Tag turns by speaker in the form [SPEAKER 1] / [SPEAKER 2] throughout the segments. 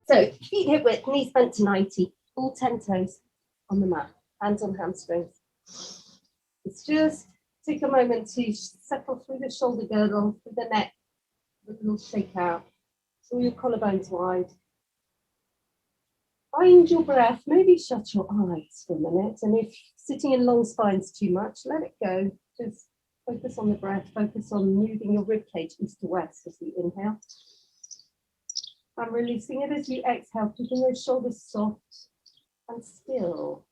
[SPEAKER 1] So feet hip width, knees bent to 90, all 10 toes on the mat, hands on hamstrings. It's just take a moment to settle through the shoulder girdle, through the neck, a little shake out, draw your collarbones wide. Find your breath, maybe shut your eyes for a minute, and if sitting in long spines too much, let it go. Just focus on the breath, focus on moving your ribcage east to west as we inhale. And releasing it as you exhale, keeping those shoulders soft and still.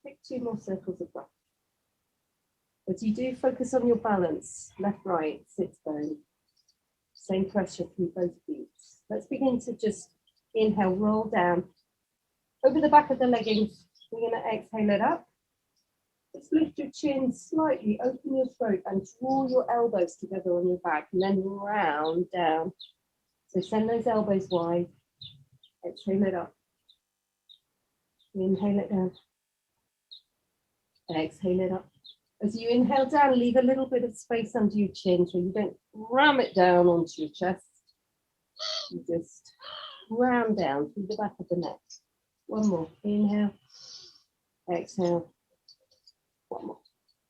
[SPEAKER 1] Take 2 more circles of breath. As you do, focus on your balance, left, right, sits bone. Same pressure through both feet. Let's begin to just inhale, roll down over the back of the leggings. We're going to exhale it up. Just lift your chin slightly, open your throat and draw your elbows together on your back and then round down. So send those elbows wide. Exhale it up. Inhale it down. Exhale it up. As you inhale down, leave a little bit of space under your chin so you don't ram it down onto your chest. You just round down through the back of the neck. One more. Inhale. Exhale. One more.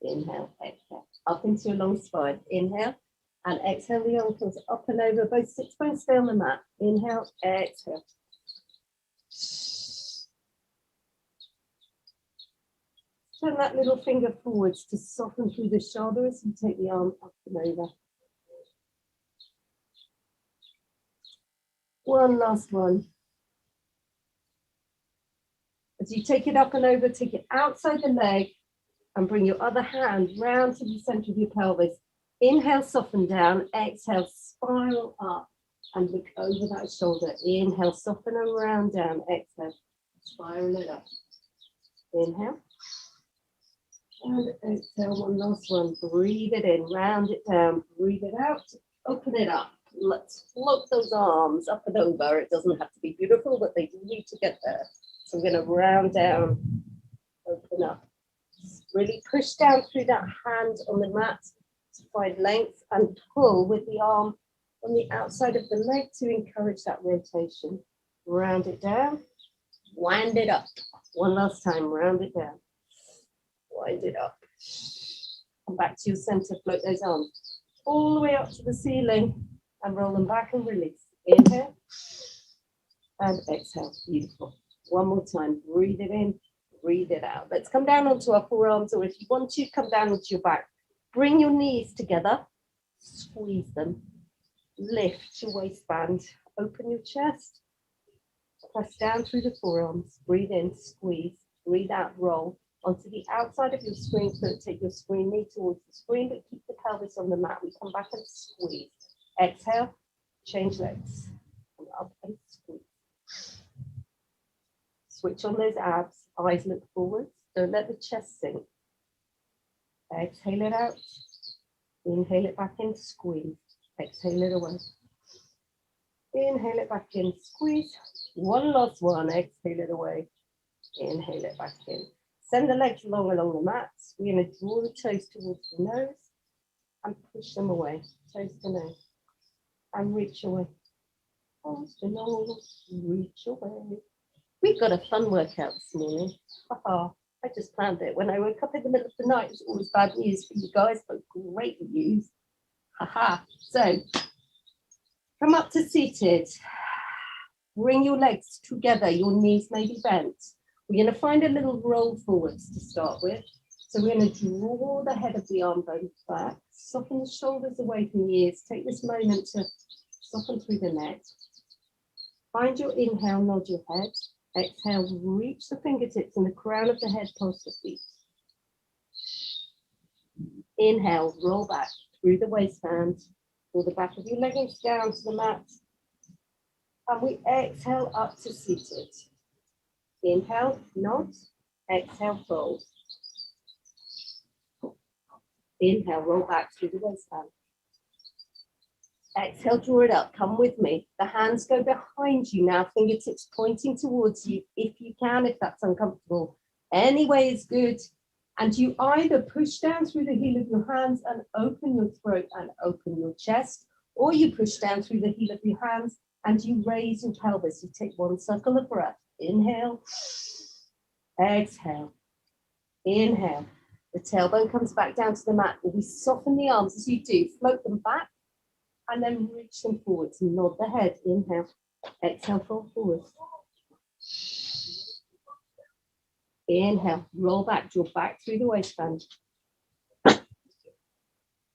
[SPEAKER 1] Inhale. Exhale. Up into a long spine. Inhale. And exhale the ankles up and over. Both sits bones stay on the mat. Inhale. Exhale. Turn that little finger forwards to soften through the shoulder as you take the arm up and over. One last one. As you take it up and over, take it outside the leg and bring your other hand round to the center of your pelvis. Inhale, soften down. Exhale, spiral up and look over that shoulder. Inhale, soften and round down. Exhale, spiral it up. Inhale. And exhale, one last one. Breathe it in, round it down, breathe it out, open it up. Let's float those arms up and over. It doesn't have to be beautiful, but they do need to get there. So we're going to round down, open up. Really push down through that hand on the mat to find length and pull with the arm on the outside of the leg to encourage that rotation. Round it down, wind it up. One last time, round it down. Wind it up. Come back to your center, float those arms all the way up to the ceiling and roll them back and release. Inhale and exhale. Beautiful. One more time. Breathe it in, breathe it out. Let's come down onto our forearms, or if you want to, come down onto your back. Bring your knees together, squeeze them, lift your waistband, open your chest, press down through the forearms, breathe in, squeeze, breathe out, roll. Onto the outside of your screen foot, take your screen knee towards the screen, but keep the pelvis on the mat. We come back and squeeze. Exhale, change legs. And up and squeeze. Switch on those abs, eyes look forwards. Don't let the chest sink. Exhale it out. Inhale it back in, squeeze. Exhale it away. Inhale it back in, squeeze. One last one, exhale it away. Inhale it back in. Send the legs long along the mat. We're going to draw the toes towards the nose and push them away. Toes to nose. And reach away. Toes to nose, reach away. We've got a fun workout this morning. Haha, I just planned it. When I woke up in the middle of the night, it's always bad news for you guys, but great news. Haha. So, come up to seated. Bring your legs together. Your knees may be bent. We're going to find a little roll forwards to start with. So we're going to draw the head of the arm bones back, soften the shoulders away from the ears. Take this moment to soften through the neck. Find your inhale, nod your head. Exhale, reach the fingertips and the crown of the head past the feet. Inhale, roll back through the waistband. Pull the back of your leggings down to the mat. And we exhale up to seated. Inhale, nod. Exhale, fold. Inhale, roll back through the waistband. Exhale, draw it up. Come with me. The hands go behind you now, fingertips pointing towards you if you can, if that's uncomfortable. Any way is good. And you either push down through the heel of your hands and open your throat and open your chest, Or you push down through the heel of your hands and you raise your pelvis. You take one circle of breath. Inhale, exhale, inhale. The tailbone comes back down to the mat. We soften the arms as you do. Float them back and then reach them forwards. Nod the head. Inhale, exhale, fold forward. Inhale, roll back, draw back through the waistband.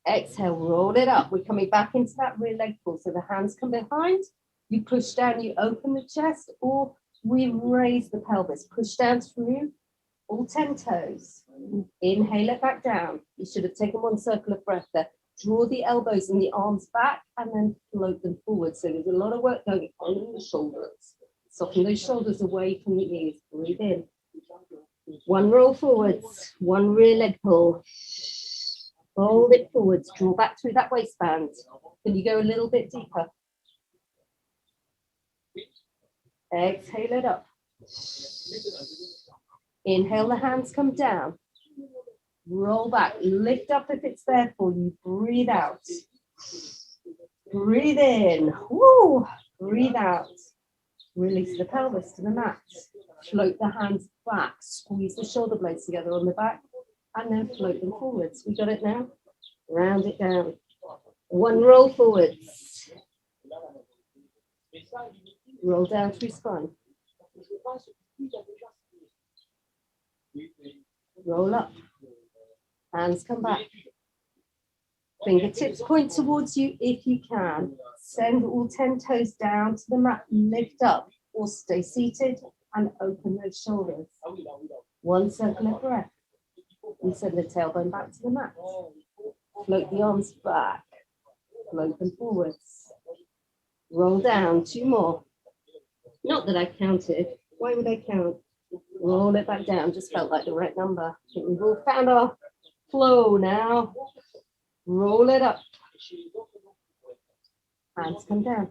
[SPEAKER 1] Exhale, roll it up. We're coming back into that rear leg pull. So the hands come behind. You push down, you open the chest, or we raise the pelvis. Push down through all 10 toes. Inhale it back down. You should have taken one circle of breath there. Draw the elbows and the arms back and then float them forward. So there's a lot of work going on in the shoulders. Soften those shoulders away from the ears. Breathe in. One roll forwards, one rear leg pull. Hold it forwards, draw back through that waistband. Can you go a little bit deeper? Exhale it up. Inhale, the hands come down. Roll back, lift up if it's there for you. Breathe out. Breathe in. Woo. Breathe out. Release the pelvis to the mat. Float the hands back. Squeeze the shoulder blades together on the back. And then float them forwards. We got it now? Round it down. One roll forwards. Roll down through spine. Roll up. Hands come back. Fingertips point towards you if you can. Send all 10 toes down to the mat. Lift up or stay seated and open those shoulders. One circle of breath. We send the tailbone back to the mat. Float the arms back. Float them forwards. Roll down. 2 more. Not that I counted. Why would I count? Roll it back down. Just felt like the right number. I think we've all found our flow now. Roll it up. Hands come down.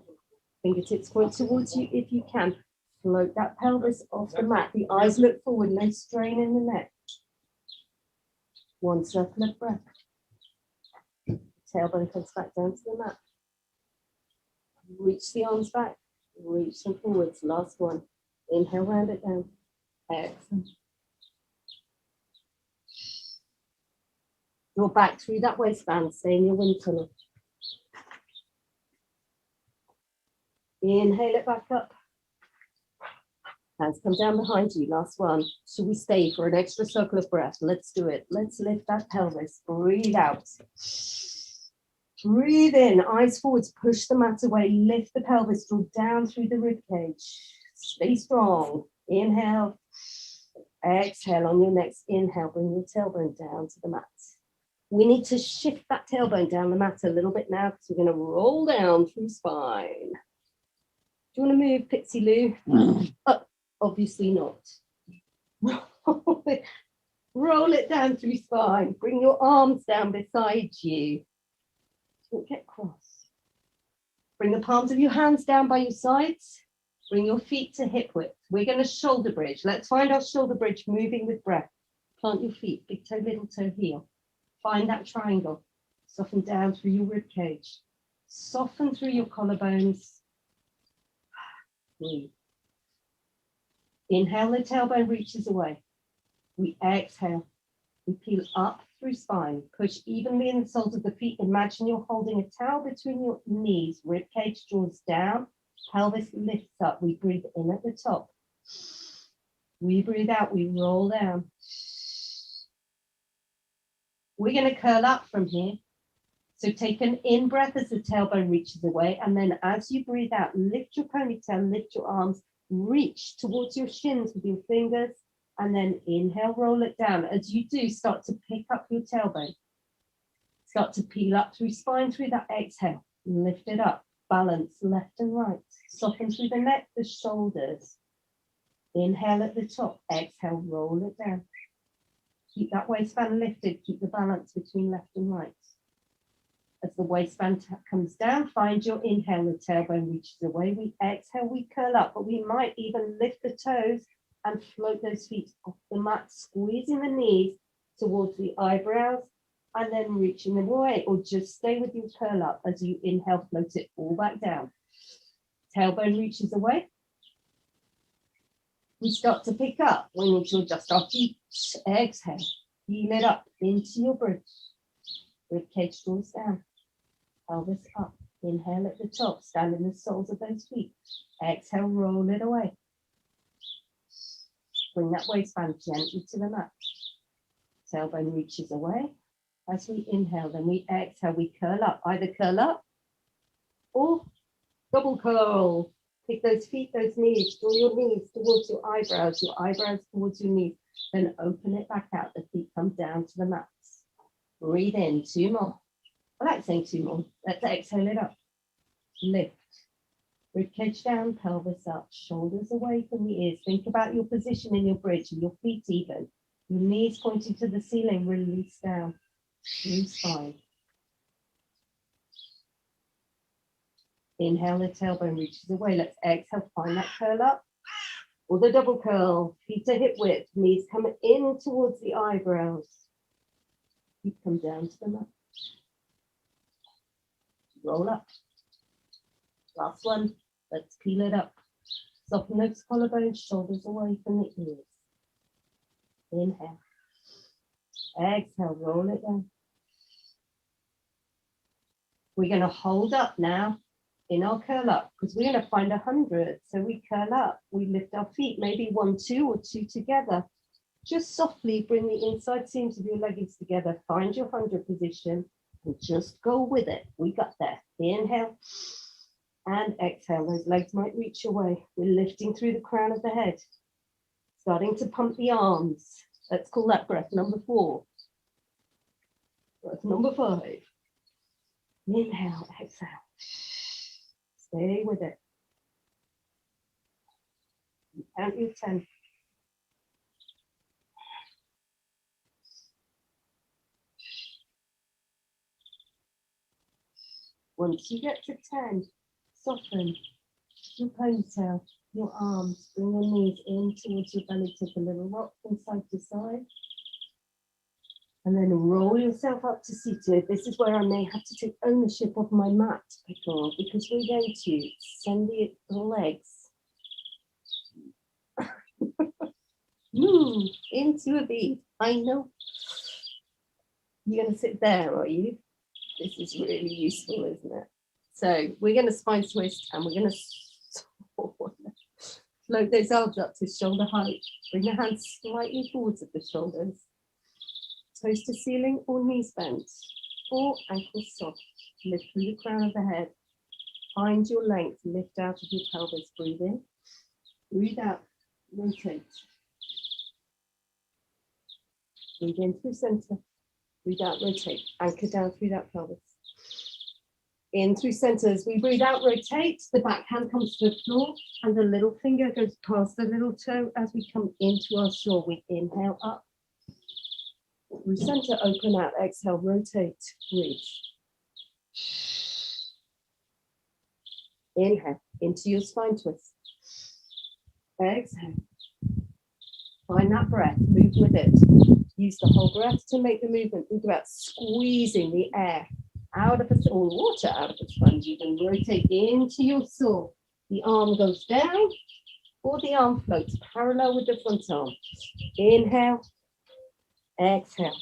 [SPEAKER 1] Fingertips point towards you if you can. Float that pelvis off the mat. The eyes look forward. No strain in the neck. One circle of breath. Tailbone comes back down to the mat. Reach the arms back. Reach them forwards. Last one. Inhale, round it down. Exhale. Draw back through that waistband. Stay in your wind tunnel. Inhale it back up. Hands come down behind you. Last one. Should we stay for an extra circle of breath? Let's do it. Let's lift that pelvis. Breathe out. Breathe in. Eyes forwards. Push the mat away. Lift the pelvis. Draw down through the rib cage. Stay strong. Inhale. Exhale. On your next inhale, bring your tailbone down to the mat. We need to shift that tailbone down the mat a little bit now because we're going to roll down through spine. Do you want to move, Pixie Lou? Up. Obviously not. Roll it down through spine. Bring your arms down beside you. Don't get cross. Bring the palms of your hands down by your sides. Bring your feet to hip width. We're going to shoulder bridge. Let's find our shoulder bridge moving with breath. Plant your feet, big toe, little toe, heel. Find that triangle. Soften down through your rib cage. Soften through your collarbones. Breathe. Inhale, the tailbone reaches away. We exhale. We peel up through spine. Push evenly in the soles of the feet. Imagine you're holding a towel between your knees. Rib cage draws down. Pelvis lifts up. We breathe in at the top. We breathe out. We roll down. We're going to curl up from here. So take an in breath as the tailbone reaches away. And then as you breathe out, lift your ponytail, lift your arms. Reach towards your shins with your fingers and then inhale, roll it down. As you do, start to pick up your tailbone. Start to peel up through spine through that exhale. Lift it up, balance left and right. Soften through the neck, the shoulders. Inhale at the top, exhale, roll it down. Keep that waistband lifted, keep the balance between left and right. As the waistband comes down, find your inhale, the tailbone reaches away. We exhale, we curl up, but we might even lift the toes and float those feet off the mat, squeezing the knees towards the eyebrows and then reaching them away, or just stay with your curl up as you inhale, float it all back down. Tailbone reaches away. We start to pick up. We need to adjust our feet. Exhale, heel it up into your bridge. Rib cage draws down. Pelvis up. Inhale at the top, stand in the soles of those feet. Exhale, roll it away. Bring that waistband gently to the mat. Tailbone reaches away. As we inhale, then we exhale, we curl up. Either curl up or double curl. Pick those feet, those knees, draw your knees towards your eyebrows towards your knees. Then open it back out. The feet come down to the mats. Breathe in, 2 more. I like saying 2 more. Let's exhale it up. Lift. Ribcage down, pelvis up, shoulders away from the ears. Think about your position in your bridge and your feet even. Your knees pointing to the ceiling, release down. Through spine. Inhale, the tailbone reaches away. Let's exhale, find that curl up. Or the double curl. Feet to hip width. Knees coming in towards the eyebrows. Feet come down to the mat. Roll up. Last one. Let's peel it up. Soften those collarbones, shoulders away from the ears. Inhale. Exhale, roll it down. We're going to hold up now in our curl up because we're going to find 100. So we curl up, we lift our feet, maybe 1, 2 or 2 together. Just softly bring the inside seams of your leggings together. Find your 100 position and just go with it. We got there. Inhale and exhale. Those legs might reach away. We're lifting through the crown of the head. Starting to pump the arms. Let's call that breath number 4. Breath number 5. Inhale, exhale. Stay with it. Count your 10. Once you get to 10, soften your ponytail, your arms, bring your knees in towards your belly, take a little rock from side to side. And then roll yourself up to seated. This is where I may have to take ownership of my mat, because we're going to send the legs move into a V. I know. You're going to sit there, are you? This is really useful, isn't it? So we're going to spine twist and we're going to float those arms up to shoulder height. Bring the hands slightly forwards at the shoulders. Toes to ceiling or knees bent, or ankles soft. Lift through the crown of the head. Find your length, lift out of your pelvis. Breathe in, breathe out, rotate. Breathe in through center, breathe out, rotate. Anchor down through that pelvis. In through center, as we breathe out, rotate. The back hand comes to the floor and the little finger goes past the little toe as we come into our shore. We inhale up. Through center, open out, exhale, rotate, breathe. Inhale, into your spine twist. Exhale. Find that breath, move with it. Use the whole breath to make the movement. Think about squeezing the air out of or water out of the sponge. You can rotate into your saw. The arm goes down or the arm floats parallel with the front arm. Inhale. Exhale.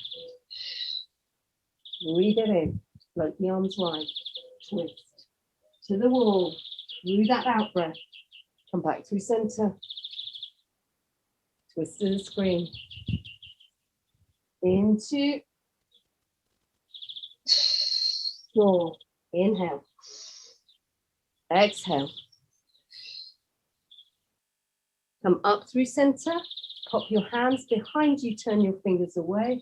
[SPEAKER 1] Breathe it in. Float the arms wide. Twist to the wall. Through that out breath. Come back through center. Twist to the screen. Into floor. Inhale. Exhale. Come up through center. Pop your hands behind you, turn your fingers away.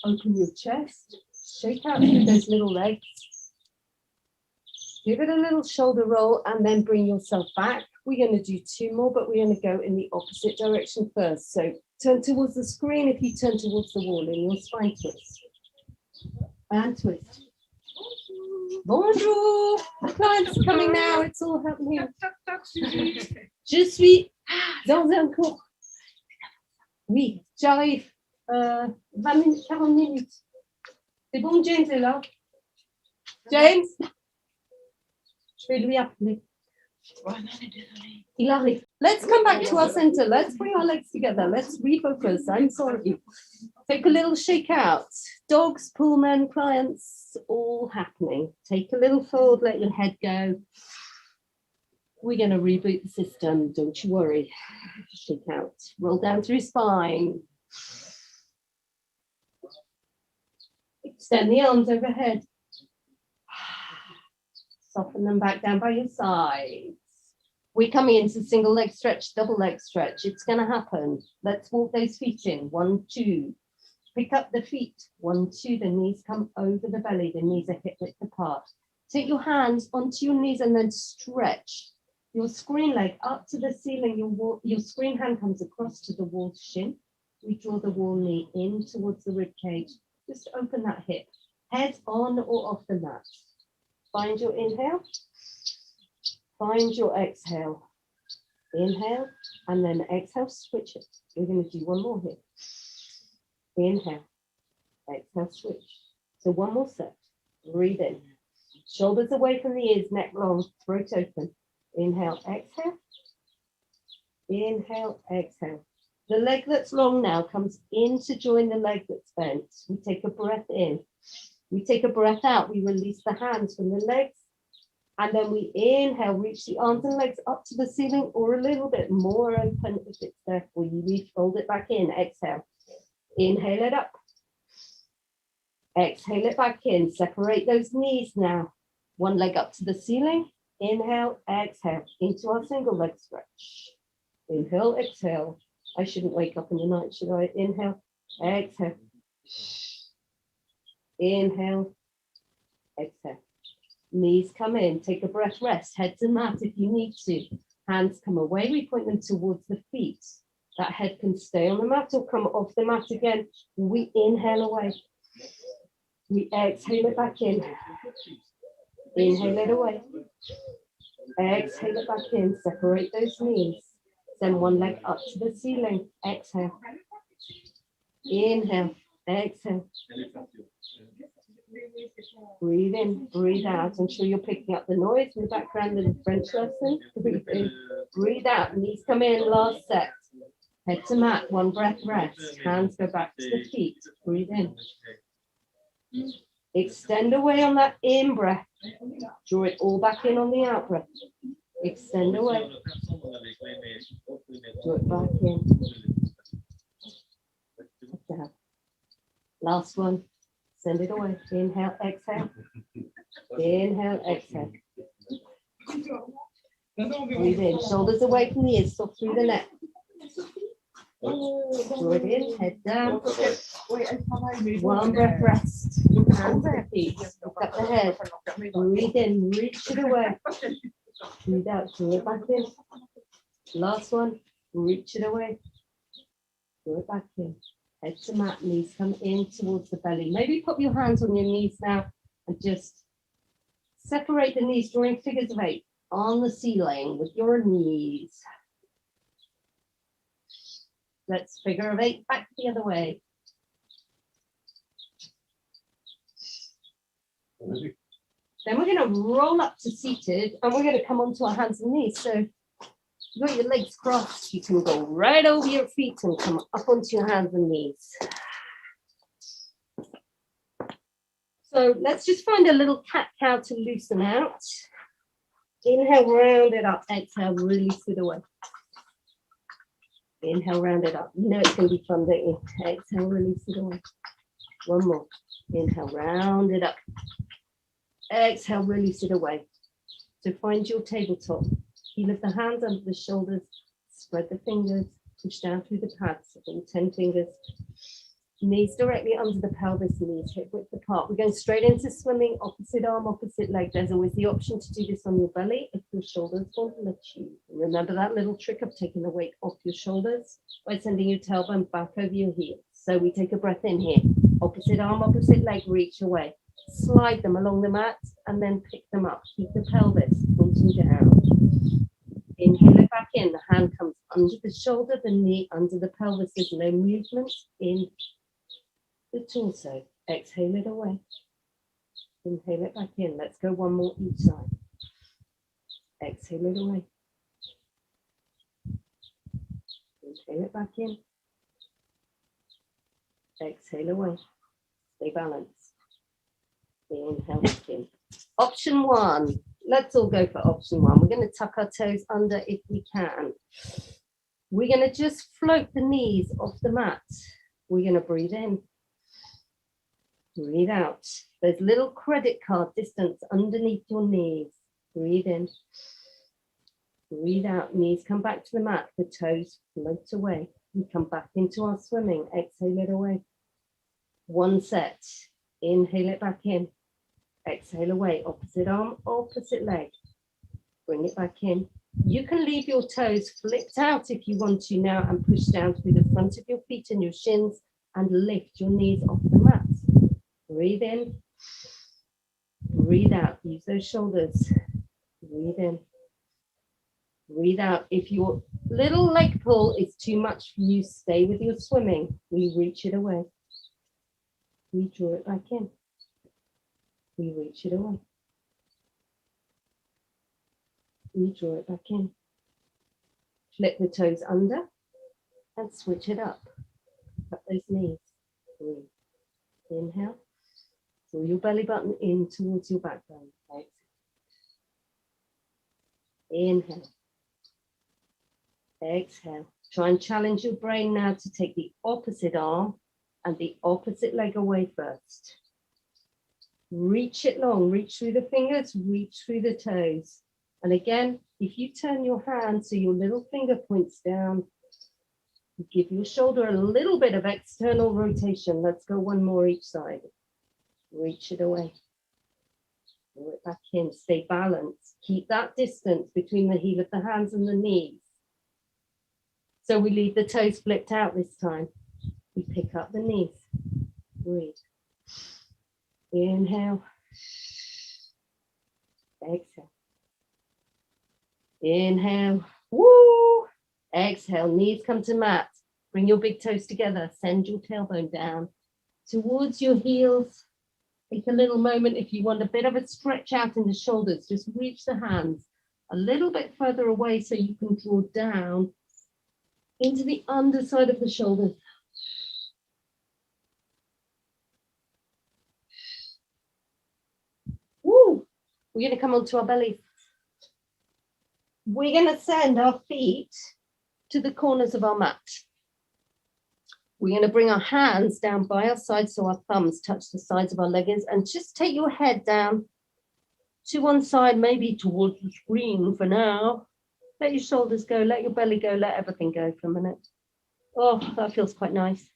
[SPEAKER 1] Open your chest. Shake out through those little legs. Give it a little shoulder roll and then bring yourself back. We're going to do 2 more, but we're going to go in the opposite direction first. So turn towards the screen if you turn towards the wall in your spine twist. And twist. Bonjour. The clients are coming now. It's all happening. Je suis dans un cours. Oui, j'arrive. 20 minutes, 40 minutes. C'est bon, James est là. James, je vais lui appeler. Il arrive. Let's come back to our center. Let's bring our legs together. Let's refocus. I'm sorry. Take a little shake out. Dogs, pullmen, clients, all happening. Take a little fold, let your head go. We're going to reboot the system. Don't you worry. Shake out. Roll down through spine. Extend the arms overhead. Soften them back down by your sides. We're coming into single leg stretch, double leg stretch. It's going to happen. Let's walk those feet in. 1, 2. Pick up the feet. 1, 2. The knees come over the belly. The knees are hip width apart. Take your hands onto your knees and then stretch your screen leg up to the ceiling. Your screen hand comes across to the wall shin. We draw the wall knee in towards the rib cage. Just open that hip. Head on or off the mat. Find your inhale. Find your exhale. Inhale and then exhale, switch it. We're going to do one more here. Inhale, exhale, switch. So one more set. Breathe in. Shoulders away from the ears, neck long, throat open. Inhale, exhale. Inhale, exhale. The leg that's long now comes in to join the leg that's bent. We take a breath in. We take a breath out. We release the hands from the legs. And then we inhale, reach the arms and legs up to the ceiling or a little bit more open if it's there for you. We fold it back in. Exhale. Inhale it up. Exhale it back in. Separate those knees now. One leg up to the ceiling. Inhale, exhale into our single leg stretch. Inhale, exhale. I shouldn't wake up in the night, should I? Inhale, exhale. Inhale, exhale. Knees come in, take a breath, rest, head to mat if you need to. Hands come away, we point them towards the feet. That head can stay on the mat or come off the mat again. We inhale away. We exhale it back in. Inhale it away. Exhale it back in, separate those knees. Send one leg up to the ceiling. Exhale. Inhale, exhale. Breathe in, breathe out. Ensure you're picking up the noise in the background of the French lesson. Breathe in, breathe out. Knees come in, last set. Head to mat, one breath rest. Hands go back to the feet. Breathe in. Extend away on that in breath. Draw it all back in on the out breath. Extend away. Draw it back in. Down. Last one. Send it away. Inhale, exhale. Inhale, exhale. Breathe in. Shoulders away from the ears. Soft through the neck. Draw it in. Head down. One breath rest. Hands at the feet. Pick up the head. Breathe in. Reach it away. Breathe out. Draw it back in. Last one. Reach it away. Draw it back in. Head to mat, knees come in towards the belly. Maybe put your hands on your knees now and just separate the knees, drawing figures of 8 on the ceiling with your knees. Let's figure of 8 back the other way. Then we're going to roll up to seated and we're going to come onto our hands and knees. So you've got your legs crossed, you can go right over your feet and come up onto your hands and knees. So let's just find a little cat-cow to loosen out. Inhale, round it up. Exhale, release it away. Inhale, round it up. You know it's going to be fun, don't you? Exhale, release it away. One more. Inhale, round it up. Exhale, release it away. So find your tabletop. Heel of the hands under the shoulders, spread the fingers, push down through the pads, all 10 fingers. Knees directly under the pelvis, knees hip width apart. We're going straight into swimming, opposite arm, opposite leg. There's always the option to do this on your belly if your shoulders won't let you. Remember that little trick of taking the weight off your shoulders by sending your tailbone back over your heels. So we take a breath in here. Opposite arm, opposite leg, reach away. Slide them along the mat and then pick them up. Keep the pelvis pointing down. Inhale it back in. The hand comes under the shoulder, the knee under the pelvis. There's no movement in the torso. Exhale it away. Inhale it back in. Let's go one more each side. Exhale it away. Inhale it back in. Exhale away. Stay balanced. Inhale back in. Option one. Let's all go for option one. We're going to tuck our toes under if we can. We're going to just float the knees off the mat. We're going to breathe in. Breathe out. There's little credit card distance underneath your knees. Breathe in. Breathe out. Knees come back to the mat. The toes float away. We come back into our swimming. Exhale it away. One set. Inhale it back in. Exhale away. Opposite arm, opposite leg. Bring it back in. You can leave your toes flipped out if you want to now and push down through the front of your feet and your shins and lift your knees off the mat. Breathe in. Breathe out. Use those shoulders. Breathe in. Breathe out. If your little leg pull is too much for you, stay with your swimming. We reach it away. We draw it back in. We reach it away. We draw it back in. Flip the toes under and switch it up. Up those knees. Breathe. Inhale. Draw your belly button in towards your backbone. Exhale. Inhale. Exhale. Try and challenge your brain now to take the opposite arm and the opposite leg away first. Reach it long, reach through the fingers, reach through the toes. And again, if you turn your hand so your little finger points down, give your shoulder a little bit of external rotation. Let's go one more each side. Reach it away. Pull it back in, stay balanced. Keep that distance between the heel of the hands and the knees. So we leave the toes flipped out this time. We pick up the knees. Breathe. Inhale. Exhale. Inhale. Woo! Exhale. Knees come to mat. Bring your big toes together. Send your tailbone down towards your heels. Take a little moment if you want a bit of a stretch out in the shoulders. Just reach the hands a little bit further away so you can draw down into the underside of the shoulders. Woo! We're going to come onto our bellies. We're going to send our feet to the corners of our mat. We're going to bring our hands down by our sides so our thumbs touch the sides of our leggings, and just take your head down to one side, maybe towards the screen for now. Let your shoulders go, let your belly go, let everything go for a minute. Oh, that feels quite nice.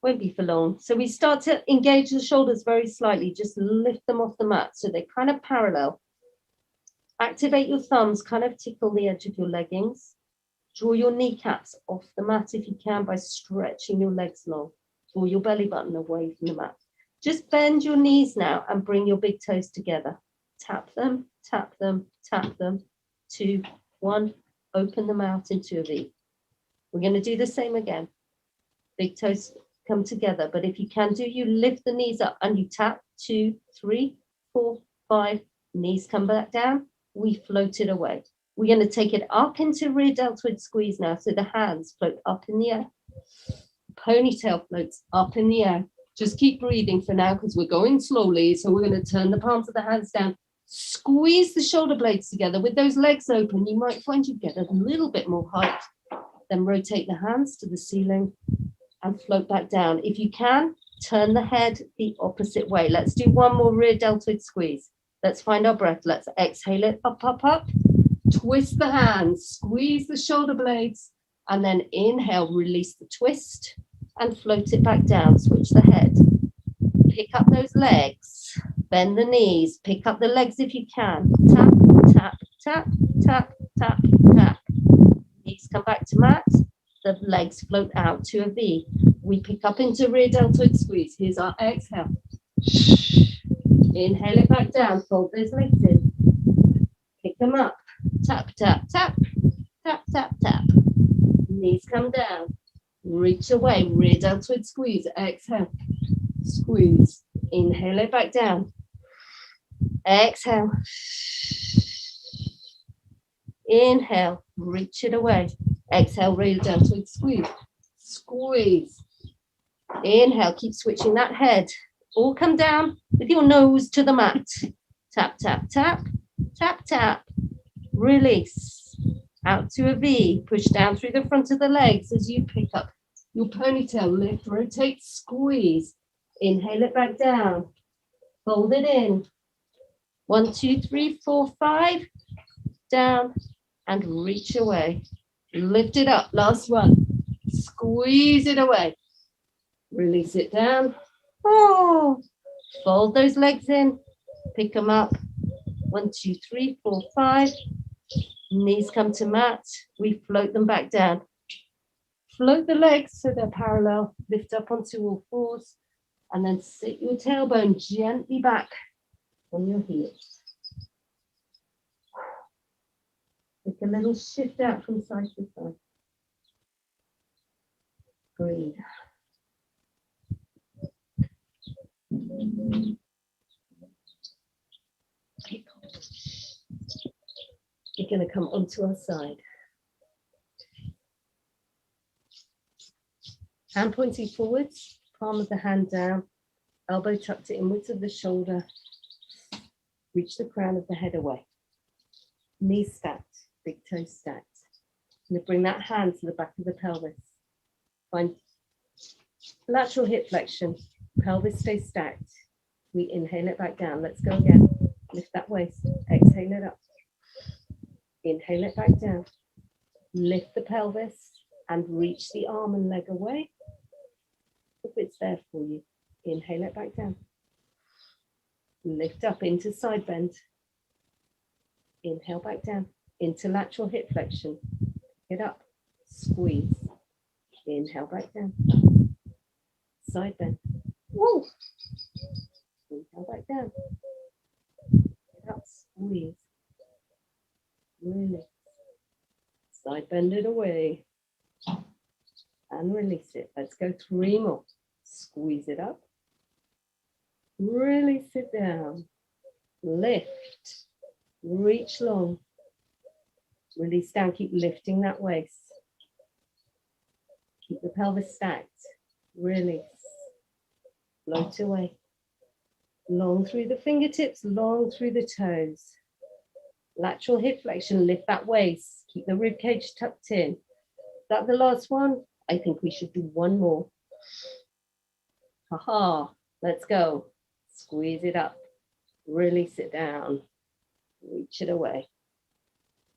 [SPEAKER 1] Won't be for long. So we start to engage the shoulders very slightly, just lift them off the mat so they're kind of parallel. Activate your thumbs, kind of tickle the edge of your leggings. Draw your kneecaps off the mat if you can by stretching your legs long. Draw your belly button away from the mat. Just bend your knees now and bring your big toes together. Tap them, tap them, tap them. 2, 1, open them out into a V. We're going to do the same again. Big toes come together, but if you can do, you lift the knees up and you tap. 2, 3, 4, 5. Knees come back down. We float it away. We're going to take it up into rear deltoid squeeze now. So the hands float up in the air. Ponytail floats up in the air. Just keep breathing for now because we're going slowly. So we're going to turn the palms of the hands down. Squeeze the shoulder blades together with those legs open. You might find you get a little bit more height. Then rotate the hands to the ceiling and float back down. If you can, turn the head the opposite way. Let's do one more rear deltoid squeeze. Let's find our breath. Let's exhale it up, up, up. Twist the hands, squeeze the shoulder blades, and then inhale, release the twist and float it back down. Switch the head. Pick up those legs, bend the knees, pick up the legs if you can. Tap, tap, tap, tap, tap, tap. Knees come back to mat. The legs float out to a V. We pick up into rear deltoid squeeze. Here's our exhale. Inhale it back down, fold those legs in. Pick them up. Tap, tap, tap, tap, tap, tap. Knees come down. Reach away, rear deltoid squeeze. Exhale. squeeze. Inhale it back down. Exhale. Inhale, reach it away. Exhale, raise down to squeeze. Squeeze. Inhale, keep switching that head. All come down with your nose to the mat. Tap, tap, tap, tap, tap. Release. Out to a V. Push down through the front of the legs as you pick up your ponytail. Lift, rotate, squeeze. Inhale it back down. Fold it in. 1, 2, 3, 4, 5. Down and reach away. Lift it up. Last one. Squeeze it away. Release it down. Oh, fold those legs in. Pick them up. 1, 2, 3, 4, 5. Knees come to mat. We float them back down. Float the legs so they're parallel. Lift up onto all fours. And then sit your tailbone gently back on your heels. Take a little shift out from side to side. Breathe. We're going to come onto our side. Hand pointing forwards, palm of the hand down, elbow tucked inwards of the shoulder. Reach the crown of the head away. Knees stacked, big toes stacked. I'm going to bring that hand to the back of the pelvis. Find lateral hip flexion, pelvis stays stacked. We inhale it back down. Let's go again. Lift that waist, exhale it up. Inhale it back down. Lift the pelvis and reach the arm and leg away. If it's there for you, inhale it back down. Lift up into side bend. Inhale back down into lateral hip flexion. Pick it up. Squeeze. Inhale back down. Side bend. Woo. Inhale back down. Pick it up. Squeeze. Release. Side bend it away. And release it. Let's go 3 more. Squeeze it up. Release it down. Lift. Reach long. Release down. Keep lifting that waist. Keep the pelvis stacked. Release. Float away. Long through the fingertips, long through the toes. Lateral hip flexion, lift that waist. Keep the rib cage tucked in. Is that the last one? I think we should do 1 more. Haha, let's go. Squeeze it up. Release it down. Reach it away.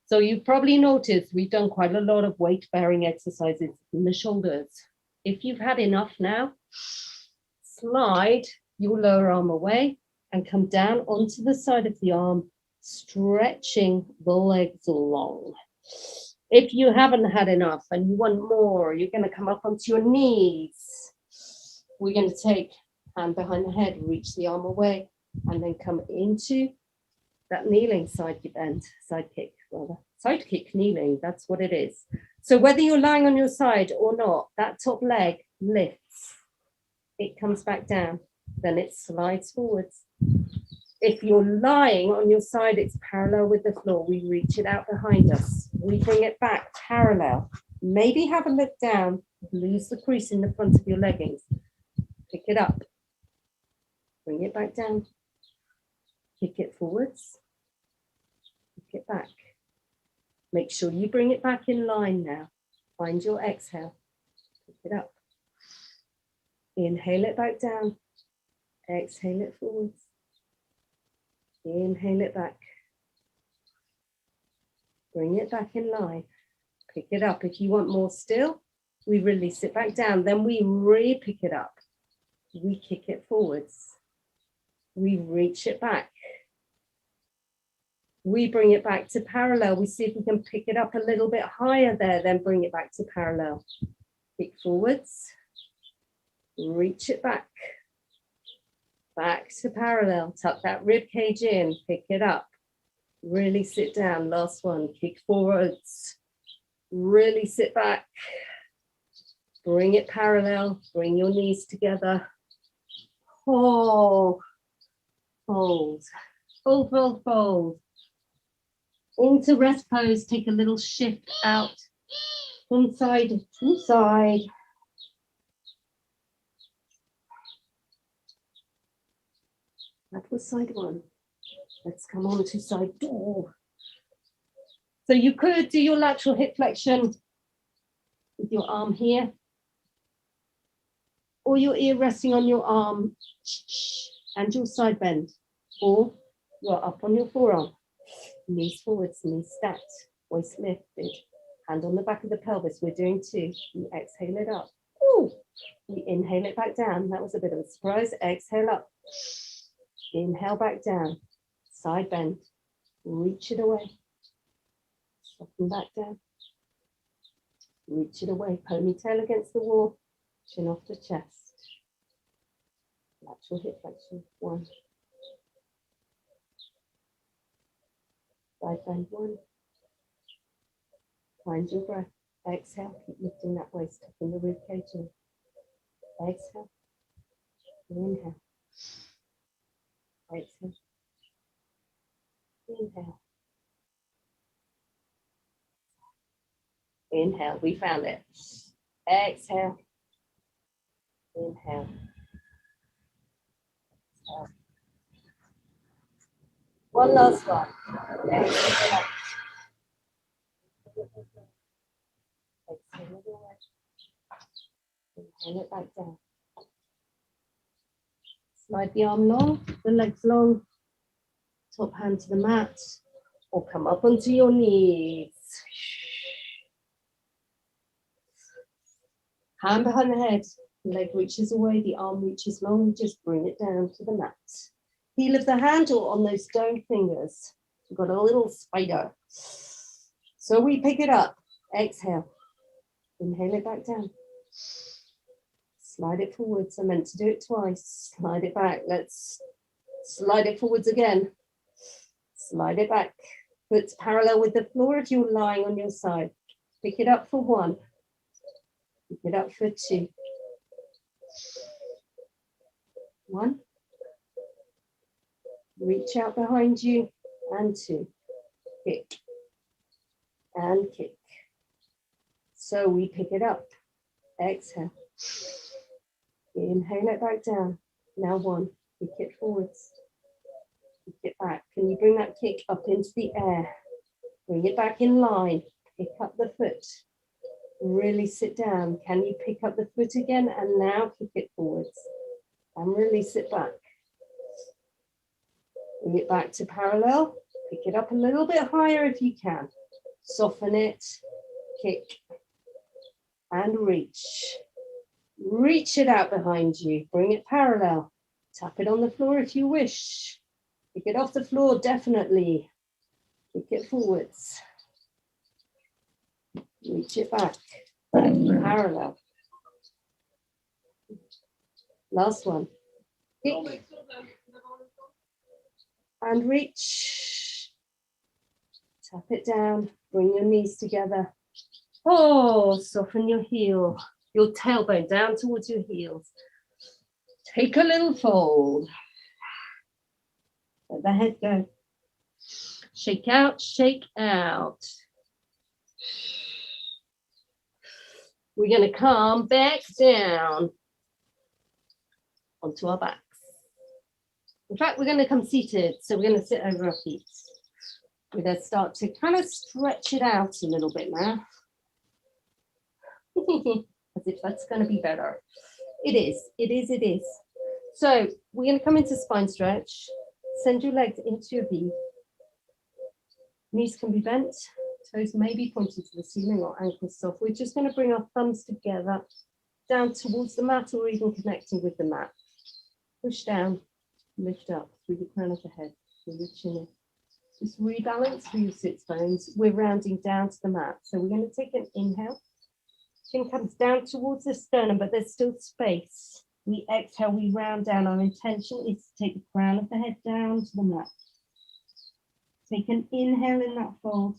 [SPEAKER 1] So you've probably noticed we've done quite a lot of weight-bearing exercises in the shoulders. If you've had enough now, slide your lower arm away and come down onto the side of the arm, stretching the legs long. If you haven't had enough and you want more, you're going to come up onto your knees. We're going to take hand behind the head, reach the arm away, and then come into that kneeling side bend, side kick, kneeling, that's what it is. So whether you're lying on your side or not, that top leg lifts. It comes back down, then it slides forwards. If you're lying on your side, it's parallel with the floor. We reach it out behind us. We bring it back parallel. Maybe have a look down, lose the crease in the front of your leggings. Pick it up. Bring it back down. Kick it forwards. Kick it back. Make sure you bring it back in line now. Find your exhale. Pick it up. Inhale it back down. Exhale it forwards. Inhale it back. Bring it back in line. Pick it up. If you want more still, we release it back down. Then we re-pick it up. We kick it forwards. We reach it back. We bring it back to parallel. We see if we can pick it up a little bit higher there, then bring it back to parallel. Kick forwards. Reach it back. Back to parallel. Tuck that rib cage in. Pick it up. Really sit down. Last one. Kick forwards. Really sit back. Bring it parallel. Bring your knees together. Oh, fold, fold, fold, fold. Into rest pose, take a little shift out from side to side. That was side one. Let's come on to side two. So you could do your lateral hip flexion with your arm here, or your ear resting on your arm and your side bend, or you're up on your forearm, knees forwards, knees stacked, waist lifted, hand on the back of the pelvis. We're doing two. You exhale it up. Ooh. We inhale it back down. That was a bit of a surprise. Exhale up. Inhale back down. Side bend. Reach it away. Soften back down. Reach it away. Ponytail against the wall. Chin off the chest. Lateral hip flexion. One. Side bend. One. Find your breath. Exhale. Keep lifting that waist up in the rib cage. Exhale. Inhale. Exhale. Inhale. Inhale. We found it. Exhale. Inhale. Exhale. One last one. Exhale. Exhale it away. Inhale it back down. Slide the arm long, the legs long. Top hand to the mat, or come up onto your knees. Hand behind the head, leg reaches away, the arm reaches long, just bring it down to the mat. Heel of the hand or on those stone fingers. We've got a little spider. So we pick it up, exhale, inhale it back down. Slide it forwards, I meant to do it twice. Slide it back, let's slide it forwards again. Slide it back, foot's parallel with the floor if you're lying on your side. Pick it up for one. Pick it up for two. One. Reach out behind you and two. Kick and kick. So we pick it up. Exhale. Inhale it back down. Now one. Kick it forwards. Kick it back. Can you bring that kick up into the air? Bring it back in line. Pick up the foot. Really sit down. Can you pick up the foot again? And now kick it forwards. And really sit back. Bring it back to parallel. Pick it up a little bit higher if you can. Soften it. Kick. And reach. Reach it out behind you. Bring it parallel. Tap it on the floor if you wish. Pick it off the floor, definitely. Kick it forwards. Reach it back. Parallel. Last one. Kick. And reach. Tap it down. Bring your knees together. Oh, soften your heel. Your tailbone down towards your heels. Take a little fold. Let the head go. Shake out, shake out. We're going to come back down onto our backs. In fact, we're going to come seated. So we're going to sit over our feet. We're going to start to kind of stretch it out a little bit now. As if that's going to be better. It is, it is, it is. So we're going to come into spine stretch. Send your legs into your V. Knees can be bent. Toes may be pointed to the ceiling or ankles soft. We're just going to bring our thumbs together down towards the mat or even connecting with the mat. Push down, lift up through the crown of the head. Through the chin. Just rebalance through your sits bones. We're rounding down to the mat. So we're going to take an inhale. Chin comes down towards the sternum, but there's still space. We exhale, we round down. Our intention is to take the crown of the head down to the mat. Take an inhale in that fold.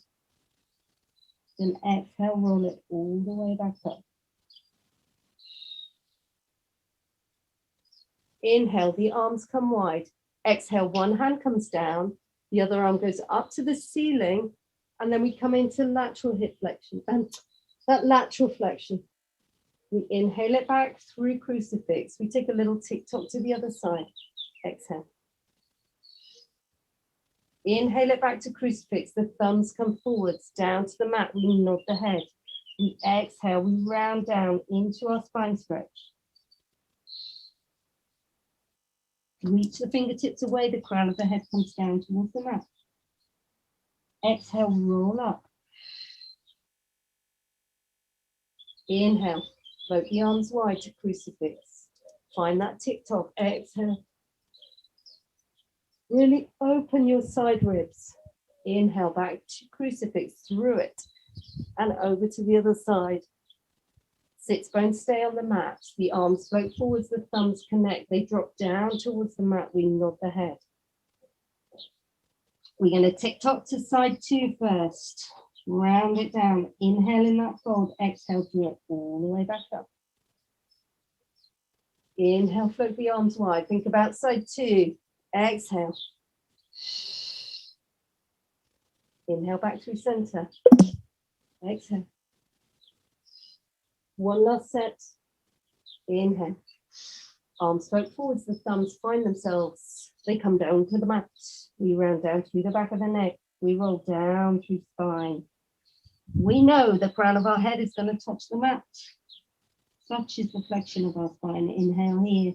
[SPEAKER 1] Then exhale, roll it all the way back up. Inhale, the arms come wide. Exhale, one hand comes down, the other arm goes up to the ceiling, and then we come into lateral hip flexion. And that lateral flexion, we inhale it back through crucifix. We take a little tick-tock to the other side. Exhale. Inhale it back to crucifix. The thumbs come forwards, down to the mat. We nod the head. We exhale, we round down into our spine stretch. Reach the fingertips away, the crown of the head comes down towards the mat. Exhale, roll up. Inhale, float the arms wide to crucifix. Find that tick-tock. Exhale. Really open your side ribs. Inhale, back to crucifix, through it, and over to the other side. Sits bones stay on the mat. The arms float forwards, the thumbs connect. They drop down towards the mat. We nod the head. We're going to tick-tock to side 2 first. Round it down. Inhale in that fold. Exhale, drop all the way back up. Inhale, float the arms wide. Think about side 2. Exhale. Inhale back through center. Exhale. One last set. Inhale. Arms float forwards, the thumbs find themselves. They come down to the mat. We round down through the back of the neck. We roll down through spine. We know the crown of our head is going to touch the mat. Such is the flexion of our spine. Inhale here.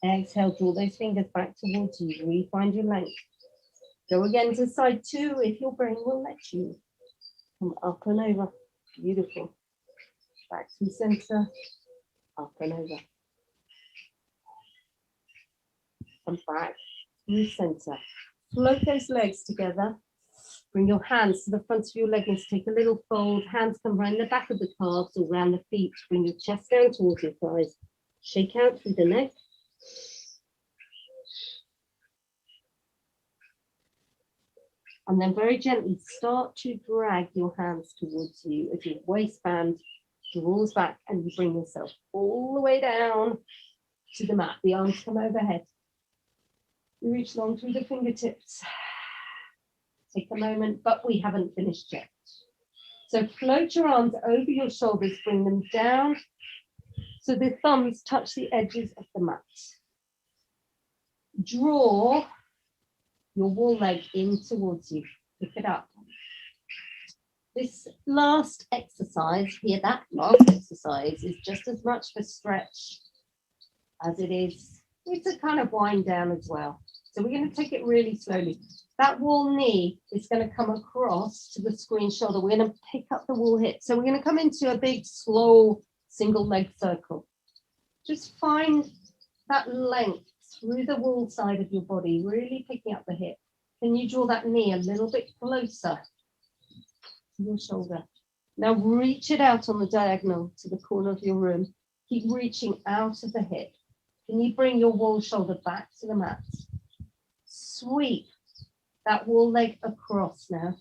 [SPEAKER 1] Exhale, draw those fingers back towards you. Refine your length. Go again to side 2 if your brain will let you. Come up and over. Beautiful. Back to center. Up and over. Come back through center. Float those legs together. Bring your hands to the front of your leggings. Take a little fold. Hands come around the back of the calves or around the feet. Bring your chest down towards your thighs. Shake out through the neck. And then very gently start to drag your hands towards you as your waistband draws back and you bring yourself all the way down to the mat. The arms come overhead. You reach long through the fingertips. Take a moment, but we haven't finished yet. So float your arms over your shoulders, bring them down so the thumbs touch the edges of the mat. Draw your wall leg in towards you. Pick it up. This last exercise here, that last exercise is just as much for stretch as it is. It's a kind of wind down as well. So we're going to take it really slowly. That wall knee is going to come across to the screen shoulder. We're going to pick up the wall hip. So we're going to come into a big, slow, single leg circle. Just find that length through the wall side of your body, really picking up the hip. Can you draw that knee a little bit closer to your shoulder? Now reach it out on the diagonal to the corner of your room. Keep reaching out of the hip. Can you bring your wall shoulder back to the mat? Sweep that wall leg across now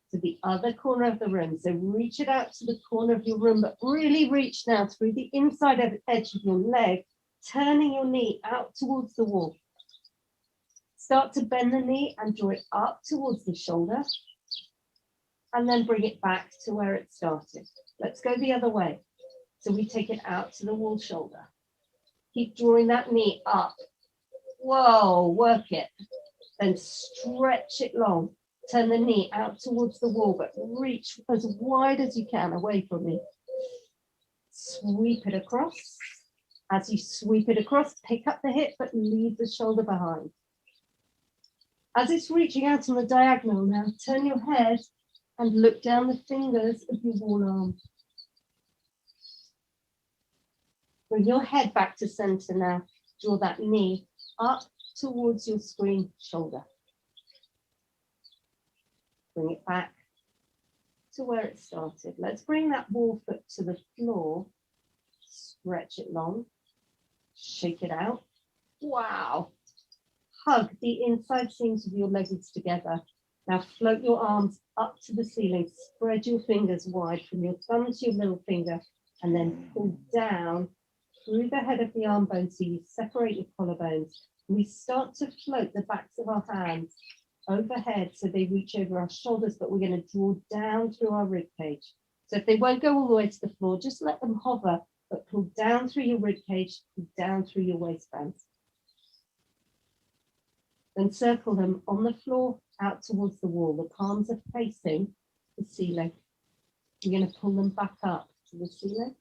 [SPEAKER 1] to the other corner of the room. So reach it out to the corner of your room, but really reach now through the inside edge of your leg, turning your knee out towards the wall. Start to bend the knee and draw it up towards the shoulder, and then bring it back to where it started. Let's go the other way. So we take it out to the wall shoulder. Keep drawing that knee up. Whoa, work it. Then stretch it long. Turn the knee out towards the wall, but reach as wide as you can away from me. Sweep it across. As you sweep it across, pick up the hip, but leave the shoulder behind. As it's reaching out on the diagonal now, turn your head and look down the fingers of your wall arm. Bring your head back to center now. Draw that knee up towards your screen shoulder. Bring it back to where it started. Let's bring that wall foot to the floor. Stretch it long. Shake it out. Wow. Hug the inside seams of your legs together. Now float your arms up to the ceiling. Spread your fingers wide from your thumb to your middle finger, and then pull down through the head of the arm bone, so you separate your collarbones. We start to float the backs of our hands overhead so they reach over our shoulders, but we're going to draw down through our rib cage. So if they won't go all the way to the floor, just let them hover, but pull down through your rib cage, pull down through your waistband. Then circle them on the floor out towards the wall. The palms are facing the ceiling. You're going to pull them back up to the ceiling.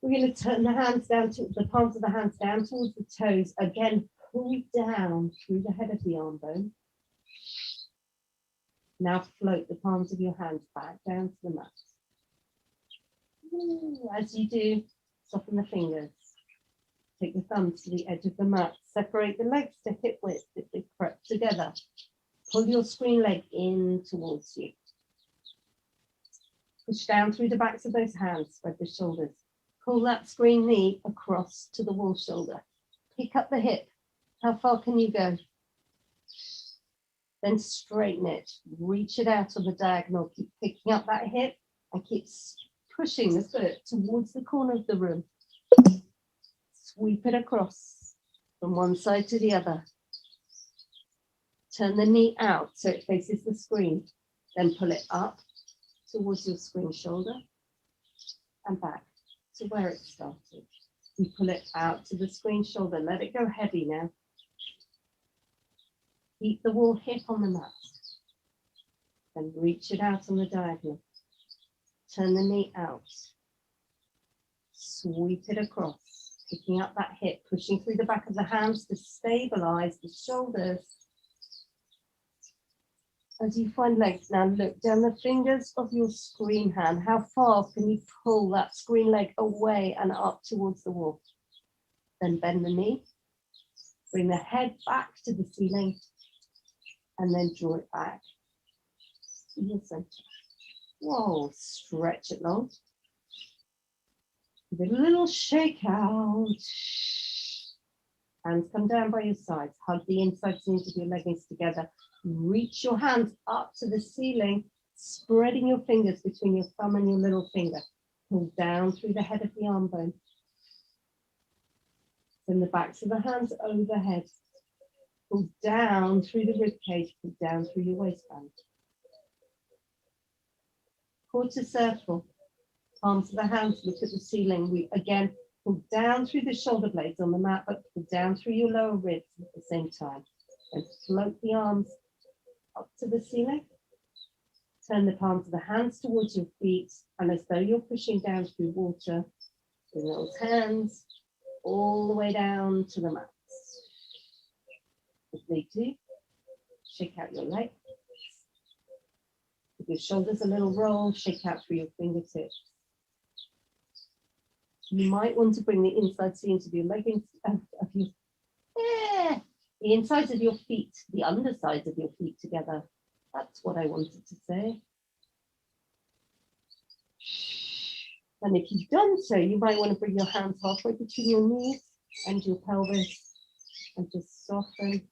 [SPEAKER 1] We're going to turn the hands down to the palms of the hands down towards the toes. Again, pull down through the head of the arm bone. Now float the palms of your hands back down to the mat. As you do, soften the fingers. Take the thumbs to the edge of the mat. Separate the legs to hip width if they prep together. Pull your screen leg in towards you. Push down through the backs of those hands, spread the shoulders. Pull that screen knee across to the wall shoulder. Pick up the hip. How far can you go? Then straighten it. Reach it out on the diagonal. Keep picking up that hip and keep pushing the foot towards the corner of the room. Sweep it across from one side to the other. Turn the knee out so it faces the screen. Then pull it up towards your screen shoulder and back to where it started. You pull it out to the screen shoulder. Let it go heavy now. Keep the wall hip on the mat. Then reach it out on the diagonal. Turn the knee out. Sweep it across. Picking up that hip, pushing through the back of the hands to stabilize the shoulders. As you find length, now look down the fingers of your screen hand. How far can you pull that screen leg away and up towards the wall? Then bend the knee. Bring the head back to the ceiling. And then draw it back to the center. Whoa, stretch it long. Give it a little shake out. Hands come down by your sides. Hug the inside seams of your leggings together. Reach your hands up to the ceiling, spreading your fingers between your thumb and your little finger. Pull down through the head of the arm bone. Send the backs of the hands overhead. Pull down through the rib cage, pull down through your waistband. Quarter circle. Palms of the hands look at the ceiling. We again pull down through the shoulder blades on the mat, but pull down through your lower ribs at the same time. And float the arms up to the ceiling. Turn the palms of the hands towards your feet, and as though you're pushing down through water, bring those hands all the way down to the mat. If they do, shake out your legs. Give your shoulders a little roll, shake out through your fingertips. You might want to bring the inside seams of your leggings, the insides of your feet, the undersides of your feet together. That's what I wanted to say. And if you've done so, you might want to bring your hands halfway between your knees and your pelvis and just soften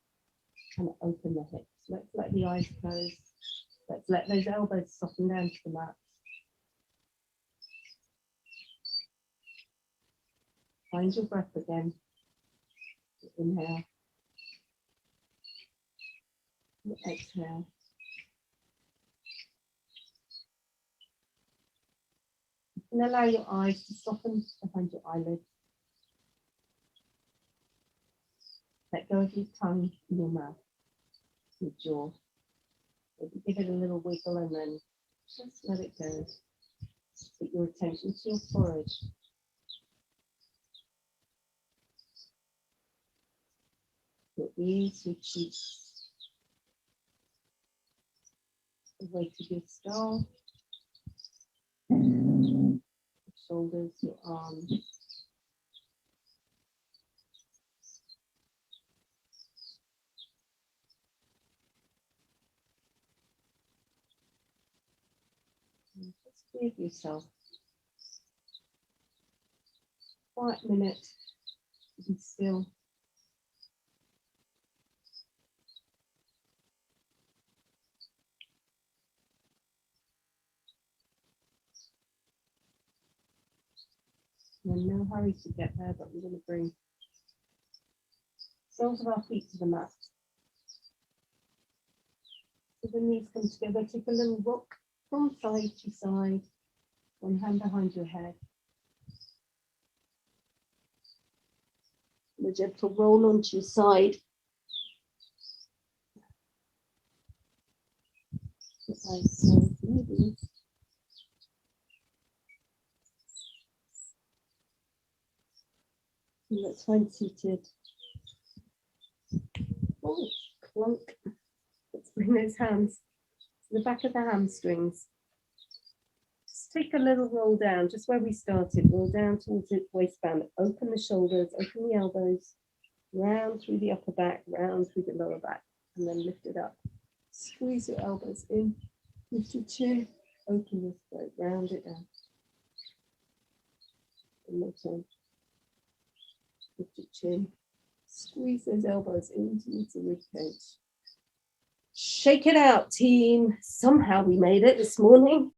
[SPEAKER 1] and open the hips. Let's let the eyes close. Let's let those elbows soften down to the mat. Find your breath again. Inhale. And exhale. You can allow your eyes to soften behind your eyelids. Let go of your tongue and your mouth, your jaw. Maybe give it a little wiggle and then just let it go. Put your attention to your forehead. Your ears, your cheeks. The weight of your skull. Your shoulders, your arms. And just give yourself a quiet minute to be still. And no hurry to get there, but we're going to bring soles of our feet to the mat. So the knees come together, take a little rock from side to side, one hand behind your head. And a gentle roll onto your side. Maybe. And let's find seated. Oh, clunk. Let's bring those hands to the back of the hamstrings. Just take a little roll down, just where we started. Roll down towards the waistband. Open the shoulders, open the elbows, round through the upper back, round through the lower back, and then lift it up. Squeeze your elbows in, lift your chin, open your throat, round it down. One more time. Lift your chin, squeeze those elbows in towards the rib cage. Shake it out, team. Somehow we made it this morning.